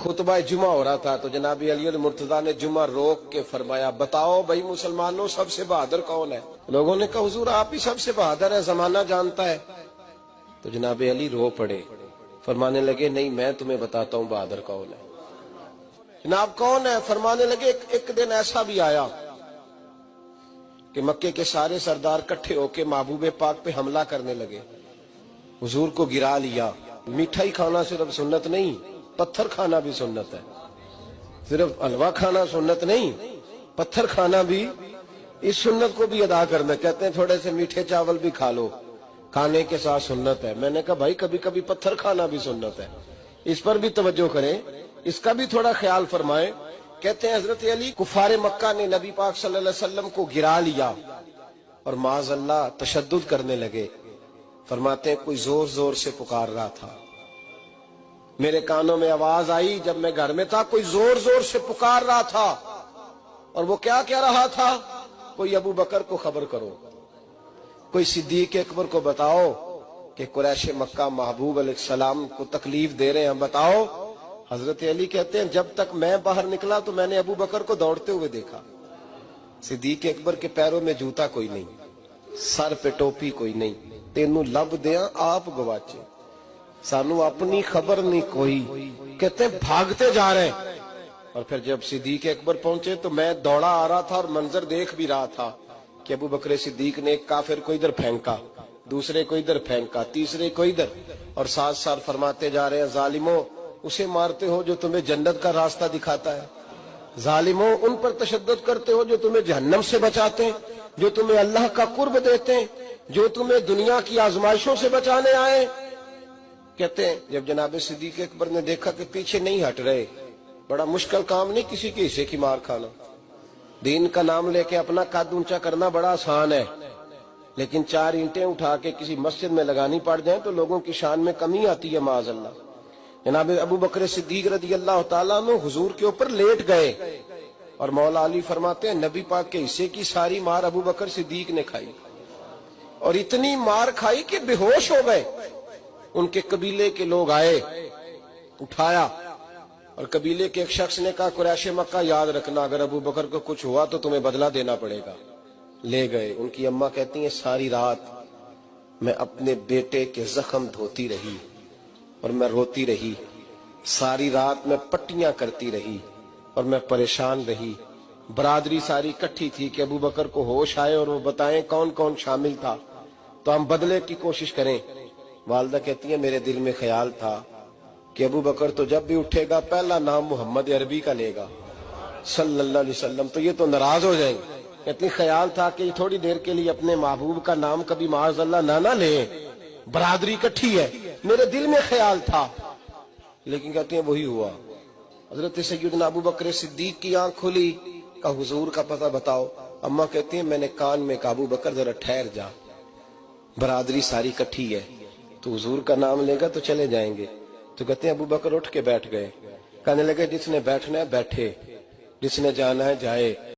खुतबा जुमा हो रहा था तो जनाब अली मुर्तजा ने जुमा रोक के फरमाया, बताओ भाई मुसलमानों सबसे बहादुर कौन है? लोगों ने कहा हुजूर आप ही सबसे बहादुर है, जमाना जानता है। तो जनाब अली रो पड़े, फरमाने लगे नहीं मैं तुम्हें बताता हूँ बहादुर कौन है। जनाब कौन है? फरमाने लगे एक दिन ऐसा भी आया कि मक्के के सारे सरदार इकट्ठे होके महबूब पाक पे हमला करने लगे, हुजूर को गिरा लिया। मिठाई खाना सिर्फ सुन्नत नहीं, पत्थर खाना भी सुन्नत है। सिर्फ हलवा खाना सुन्नत नहीं, पत्थर खाना भी इस सुन्नत को भी अदा करना। कहते हैं थोड़े से मीठे चावल भी खा लो, खाने के साथ सुन्नत है। मैंने कहा भाई कभी कभी पत्थर खाना भी सुन्नत है, इस पर भी तवज्जो करें, इसका भी थोड़ा ख्याल फरमाएं। कहते हैं हजरत अली कुफारे मक्का ने नबी पाक सल्लल्लाहु अलैहि वसल्लम को गिरा लिया और माज़अल्लाह तशद्दुद करने लगे। फरमाते हैं कोई जोर जोर से पुकार रहा था, मेरे कानों में आवाज आई जब मैं घर में था, कोई जोर जोर से पुकार रहा था। और वो क्या कह रहा था? कोई अबू बकर को खबर करो, कोई सिद्दीक अकबर को बताओ कि कुरैश मक्का महबूब अलैहिस्सलाम को तकलीफ दे रहे हैं, बताओ। हजरत अली कहते हैं जब तक मैं बाहर निकला तो मैंने अबू बकर को दौड़ते हुए देखा। सिद्दीक अकबर के पैरों में जूता कोई नहीं, सर पे टोपी कोई नहीं, तेनू लब दिया आप गवाचे, सानू अपनी खबर नहीं कोई। कहते भागते जा रहे हैं। और फिर जब सिद्दीक अकबर पहुंचे तो मैं दौड़ा आ रहा था और मंजर देख भी रहा था कि अबू बकर सिद्दीक ने एक काफिर को इधर फेंका, दूसरे को इधर फेंका, तीसरे को इधर, और साथ साथ फरमाते जा रहे हैं जालिमों उसे मारते हो जो तुम्हें जन्नत का रास्ता दिखाता है, जालिमों उन पर तशद्दुद करते हो जो तुम्हें जहन्नम से बचाते हैं, जो तुम्हें अल्लाह का कुर्ब देते हैं, जो तुम्हें दुनिया की आजमाइशों से बचाने आए। कहते हैं जब जनाब सिद्दीक अकबर ने देखा कि पीछे नहीं हट रहे, बड़ा मुश्किल काम नहीं किसी के हिस्से की मार खाना, दीन का नाम लेके अपना कद ऊंचा करना बड़ा आसान है, लेकिन 4 ईंटें उठा के किसी मस्जिद में लगानी पड़ जाए तो लोगों की शान में कमी आती है माज़अल्लाह। जनाब अबू बकर सिद्दीक रज़ी अल्लाह तआला अन्हु हुजूर के ऊपर लेट गए और मौला अली फरमाते हैं नबी पाक के हिस्से की सारी मार अबू बकर सिद्दीक ने खाई, और इतनी मार खाई कि बेहोश हो गए। उनके कबीले के लोग आए, उठाया, और कबीले के एक शख्स ने कहा कुरैश मक्का याद रखना अगर अबू बकर को कुछ हुआ तो तुम्हें बदला देना पड़ेगा। ले गए। उनकी अम्मा कहती हैं सारी रात मैं अपने बेटे के जख्म धोती रही और मैं रोती रही, सारी रात मैं पट्टियां करती रही और मैं परेशान रही। बरादरी सारी इकट्ठी थी कि अबू बकर को होश आए और वो बताएं कौन कौन शामिल था तो हम बदले की कोशिश करें। वालदा कहती है मेरे दिल में ख्याल था कि अबू बकर तो जब भी उठेगा पहला नाम मोहम्मद अरबी का लेगा सल्लल्लाहु अलैहि वसल्लम, तो ये तो नाराज हो जाएंगे। इतनी ख्याल था कि थोड़ी देर के लिए अपने महबूब का नाम कभी माज़अल्लाह ना ले, बरादरी इकट्ठी है, मेरे दिल में ख्याल था। लेकिन कहते हैं वही हुआ। हजरत सैयदना अबू बकर सिद्दीक की आंख खुली, का हुजूर का पता बताओ। अम्मा कहती है मैंने कान में कहा अबू बकर जरा ठहर जा, बरादरी सारी इकट्ठी है, तो हुजूर का नाम लेगा तो चले जाएंगे। तो कहते हैं अबू बकर उठ के बैठ गए, कहने लगे जिसने बैठना है बैठे, जिसने जाना है जाए।